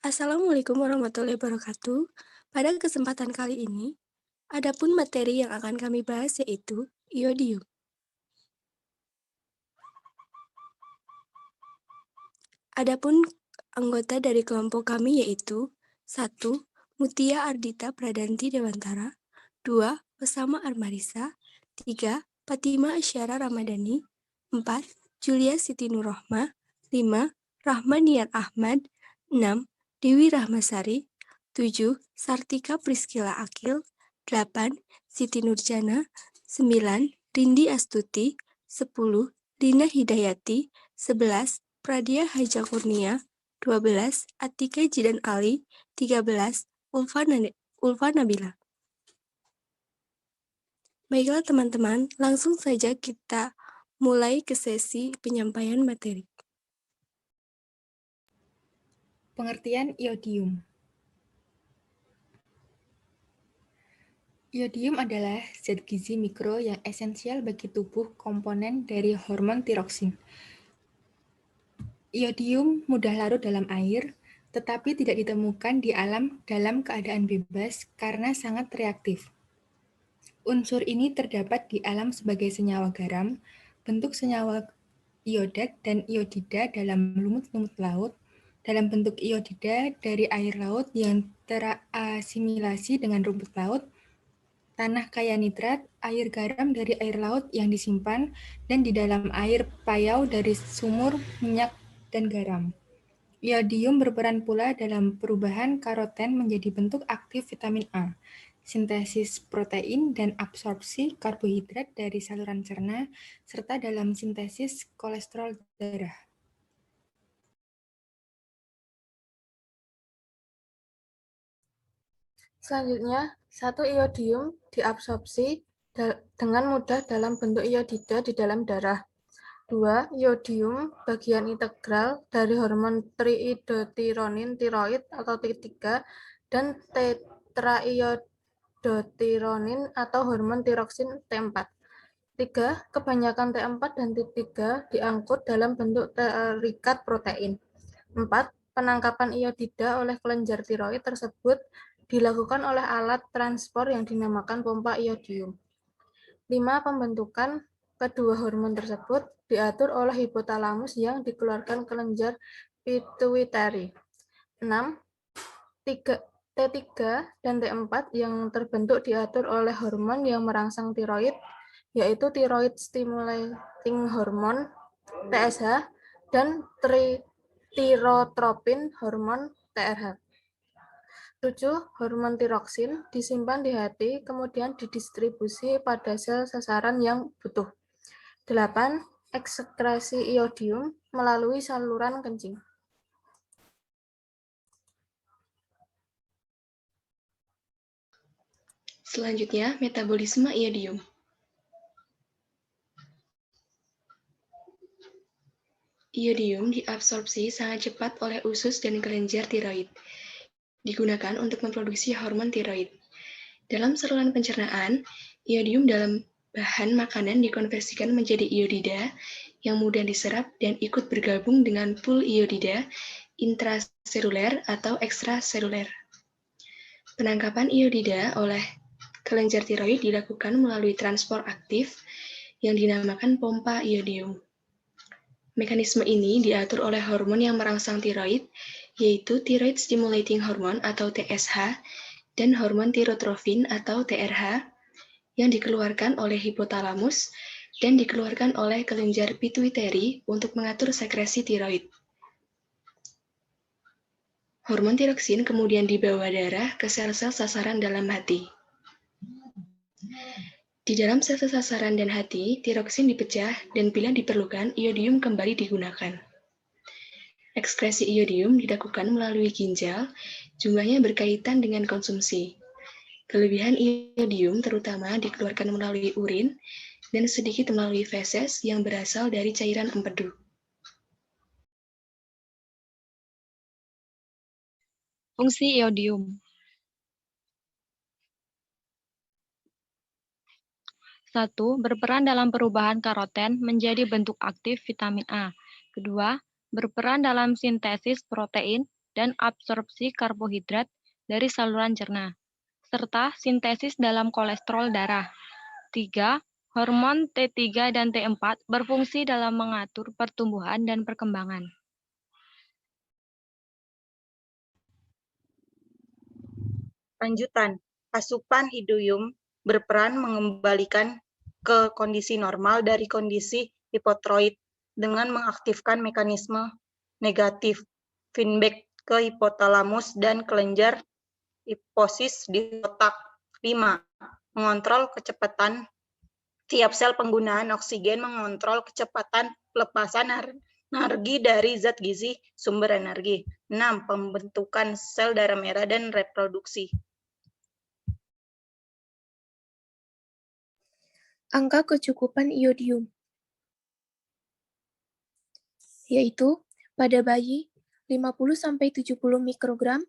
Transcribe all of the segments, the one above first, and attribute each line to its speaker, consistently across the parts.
Speaker 1: Assalamualaikum warahmatullahi wabarakatuh. Pada kesempatan kali ini, adapun materi yang akan kami bahas yaitu iodium. Adapun anggota dari kelompok kami yaitu 1. Mutia Ardita Pradanti Dewantara, 2. Osama Armarisa, 3. Fatima Asyara Ramadhani, 4. Julia Siti Nurrohma, 5. Rahmaniar Ahmad, 6. Dewi Rahmasari, 7. Sartika Priskila Akil, 8. Siti Nurjana, 9. Rindi Astuti, 10. Dina Hidayati, 11. Pradia Haja Kurnia, 12. Atika Jidan Ali, 13. Ulfa Nabila. Baiklah teman-teman, langsung saja kita mulai ke sesi penyampaian materi.
Speaker 2: Pengertian iodium. Iodium adalah zat gizi mikro yang esensial bagi tubuh komponen dari hormon tiroksin. Iodium mudah larut dalam air, tetapi tidak ditemukan di alam dalam keadaan bebas karena sangat reaktif. Unsur ini terdapat di alam sebagai senyawa garam, bentuk senyawa iodat dan iodida dalam lumut-lumut laut, dalam bentuk iodida dari air laut yang terasimilasi dengan rumput laut, tanah kaya nitrat, air garam dari air laut yang disimpan, dan di dalam air payau dari sumur minyak dan garam. Iodium berperan pula dalam perubahan karoten menjadi bentuk aktif vitamin A, sintesis protein dan absorpsi karbohidrat dari saluran cerna, serta dalam sintesis kolesterol darah. Selanjutnya, 1 iodium diabsorpsi dengan mudah dalam bentuk iodida di dalam darah. 2. Iodium bagian integral dari hormon triiodothironin tiroid atau T3 dan tetraiodothironin atau hormon tiroksin T4. 3. Kebanyakan T4 dan T3 diangkut dalam bentuk terikat protein. 4. Penangkapan iodida oleh kelenjar tiroid tersebut dilakukan oleh alat transport yang dinamakan pompa iodium. 5. Pembentukan kedua hormon tersebut diatur oleh hipotalamus yang dikeluarkan kelenjar pituitari. 6. T3 dan T4 yang terbentuk diatur oleh hormon yang merangsang tiroid, yaitu thyroid stimulating hormone TSH dan tirotropin hormon TRH. 7. Hormon tiroksin disimpan di hati, kemudian didistribusi pada sel sasaran yang butuh. 8. Ekskresi iodium melalui saluran kencing.
Speaker 3: Selanjutnya, metabolisme iodium. Iodium diabsorpsi sangat cepat oleh usus dan kelenjar tiroid. Digunakan untuk memproduksi hormon tiroid. Dalam saluran pencernaan, iodium dalam bahan makanan dikonversikan menjadi iodida yang mudah diserap dan ikut bergabung dengan pool iodida intraseluler atau ekstraseluler. Penangkapan iodida oleh kelenjar tiroid dilakukan melalui transport aktif yang dinamakan pompa iodium. Mekanisme ini diatur oleh hormon yang merangsang tiroid, yaitu thyroid stimulating hormone atau TSH, dan hormon tirotrofin atau TRH, yang dikeluarkan oleh hipotalamus dan dikeluarkan oleh kelenjar pituitari untuk mengatur sekresi tiroid. Hormon tiroksin kemudian dibawa darah ke sel-sel sasaran dalam hati. Di dalam sel-sel sasaran dan hati, tiroksin dipecah dan bila diperlukan, iodium kembali digunakan. Ekskresi iodium dilakukan melalui ginjal, jumlahnya berkaitan dengan konsumsi. Kelebihan iodium terutama dikeluarkan melalui urin dan sedikit melalui feses yang berasal dari cairan empedu.
Speaker 4: Fungsi iodium. 1. Berperan dalam perubahan karoten menjadi bentuk aktif vitamin A. 2. Berperan dalam sintesis protein dan absorpsi karbohidrat dari saluran cerna, serta sintesis dalam kolesterol darah. 3. Hormon T3 dan T4 berfungsi dalam mengatur pertumbuhan dan perkembangan.
Speaker 5: Lanjutan, asupan iodium berperan mengembalikan ke kondisi normal dari kondisi hipotiroid dengan mengaktifkan mekanisme negatif feedback ke hipotalamus dan kelenjar hipofisis di otak. 5. Mengontrol kecepatan tiap sel penggunaan oksigen, mengontrol kecepatan pelepasan energi dari zat gizi sumber energi. 6. Pembentukan sel darah merah dan reproduksi.
Speaker 6: Angka kecukupan iodium, yaitu pada bayi 50-70 mikrogram,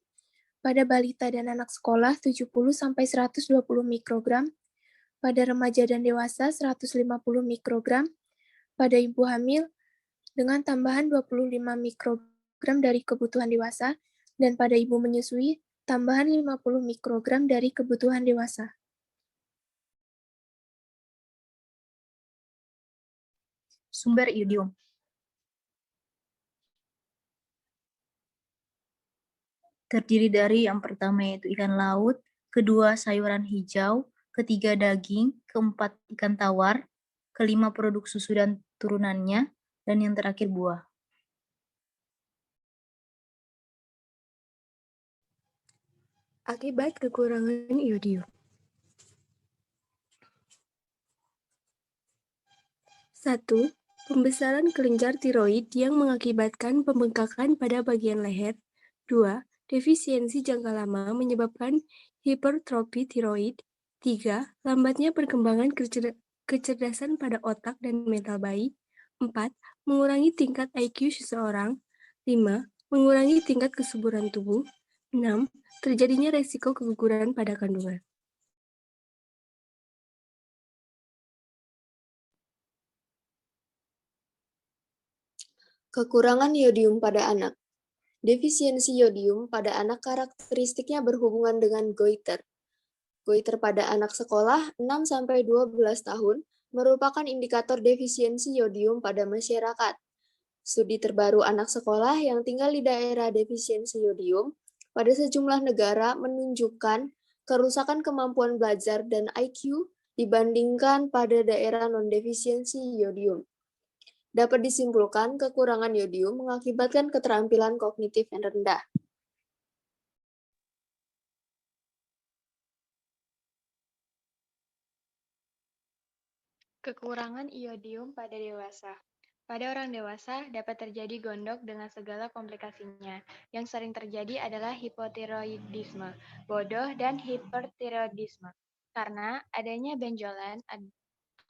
Speaker 6: pada balita dan anak sekolah 70-120 mikrogram, pada remaja dan dewasa 150 mikrogram, pada ibu hamil dengan tambahan 25 mikrogram dari kebutuhan dewasa, dan pada ibu menyusui tambahan 50 mikrogram dari kebutuhan dewasa.
Speaker 7: Sumber iodium. Terdiri dari yang pertama yaitu ikan laut, kedua sayuran hijau, ketiga daging, keempat ikan tawar, kelima produk susu dan turunannya, dan yang terakhir buah.
Speaker 1: Akibat kekurangan iodium. 1. Pembesaran kelenjar tiroid yang mengakibatkan pembengkakan pada bagian leher. 2. Defisiensi jangka lama menyebabkan hipertrofi tiroid. 3. Lambatnya perkembangan kecerdasan pada otak dan mental bayi. 4. Mengurangi tingkat IQ seseorang. 5. Mengurangi tingkat kesuburan tubuh. 6. Terjadinya resiko keguguran pada kandungan.
Speaker 8: Kekurangan iodium pada anak. Defisiensi iodium pada anak karakteristiknya berhubungan dengan goiter. Goiter pada anak sekolah 6-12 tahun merupakan indikator defisiensi iodium pada masyarakat. Studi terbaru anak sekolah yang tinggal di daerah defisiensi iodium pada sejumlah negara menunjukkan kerusakan kemampuan belajar dan IQ dibandingkan pada daerah non-defisiensi iodium. Dapat disimpulkan, kekurangan iodium mengakibatkan keterampilan kognitif yang rendah.
Speaker 3: Kekurangan iodium pada dewasa. Pada orang dewasa dapat terjadi gondok dengan segala komplikasinya. Yang sering terjadi adalah hipotiroidisme, bodoh, dan hipertiroidisme. Karena adanya benjolan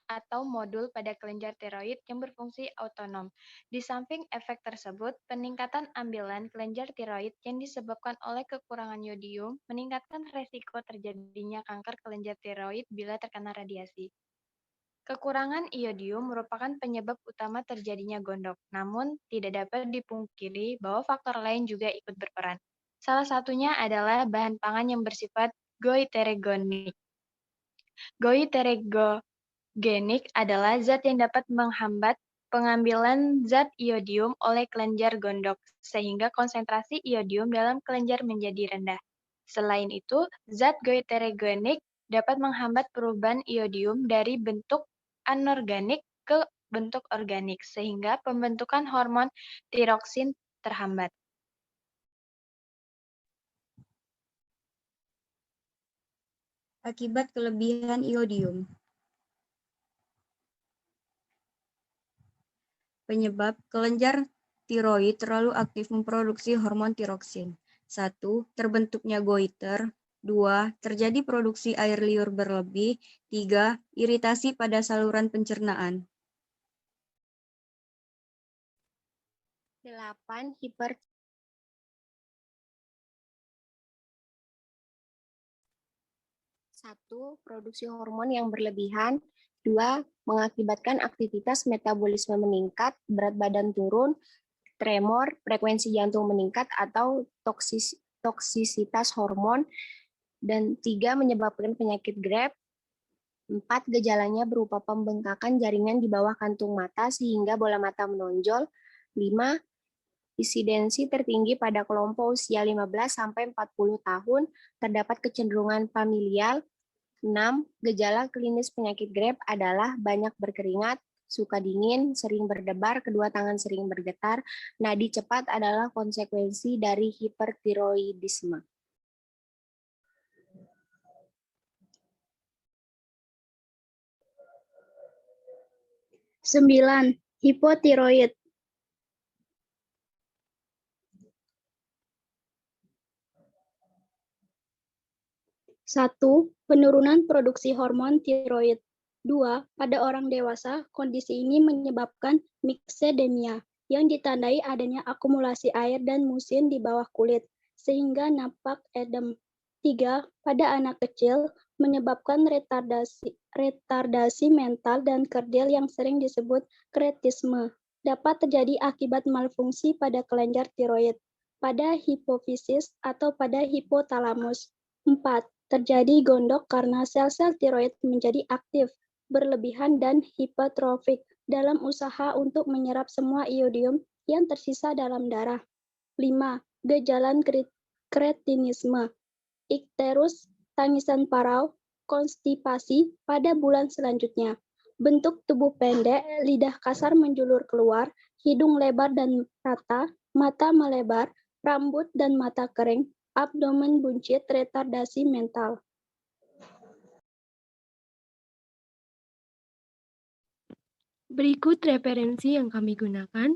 Speaker 3: atau modul pada kelenjar tiroid yang berfungsi otonom. Di samping efek tersebut, peningkatan ambilan kelenjar tiroid yang disebabkan oleh kekurangan iodium meningkatkan resiko terjadinya kanker kelenjar tiroid bila terkena radiasi. Kekurangan iodium merupakan penyebab utama terjadinya gondok, namun tidak dapat dipungkiri bahwa faktor lain juga ikut berperan. Salah satunya adalah bahan pangan yang bersifat goiterogenik. Goiterogenik adalah zat yang dapat menghambat pengambilan zat iodium oleh kelenjar gondok, sehingga konsentrasi iodium dalam kelenjar menjadi rendah. Selain itu, zat goiterogenik dapat menghambat perubahan iodium dari bentuk anorganik ke bentuk organik, sehingga pembentukan hormon tiroksin terhambat.
Speaker 9: Akibat kelebihan iodium. Penyebab kelenjar tiroid terlalu aktif memproduksi hormon tiroksin. 1. Terbentuknya goiter. 2. Terjadi produksi air liur berlebih. 3. Iritasi pada saluran pencernaan.
Speaker 8: 8. Satu, produksi hormon yang berlebihan. 2. Mengakibatkan aktivitas metabolisme meningkat, berat badan turun.
Speaker 10: tremor, frekuensi jantung meningkat atau toksisitas hormon, dan 3 menyebabkan penyakit Greb. 4 gejalanya berupa pembengkakan jaringan di bawah kantung mata sehingga bola mata menonjol. 5 insidensi tertinggi pada kelompok usia 15-40 tahun, terdapat kecenderungan familial. 6 gejala klinis penyakit Greb adalah banyak berkeringat, suka dingin, sering berdebar, kedua tangan sering bergetar. Nadi cepat adalah konsekuensi dari hipertiroidisme.
Speaker 11: Sembilan, hipotiroid. 1. Penurunan produksi hormon tiroid. 2. Pada orang dewasa, kondisi ini menyebabkan myxedemia, yang ditandai adanya akumulasi air dan musin di bawah kulit, sehingga nampak edem. 3. Pada anak kecil, menyebabkan retardasi mental dan kerdil yang sering disebut kretisme. Dapat terjadi akibat malfungsi pada kelenjar tiroid, pada hipofisis atau pada hipotalamus. 4. Terjadi gondok karena sel-sel tiroid menjadi aktif, berlebihan dan hipertrofik dalam usaha untuk menyerap semua iodium yang tersisa dalam darah. 5. Gejala kretinisme, ikterus, tangisan parau, konstipasi pada bulan selanjutnya. Bentuk tubuh pendek, lidah kasar menjulur keluar, hidung lebar dan rata, mata melebar, rambut dan mata kering, abdomen buncit, retardasi mental.
Speaker 1: Berikut referensi yang kami gunakan.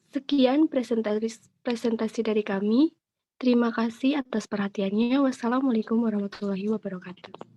Speaker 1: Sekian presentasi dari kami. Terima kasih atas perhatiannya. Wassalamualaikum warahmatullahi wabarakatuh.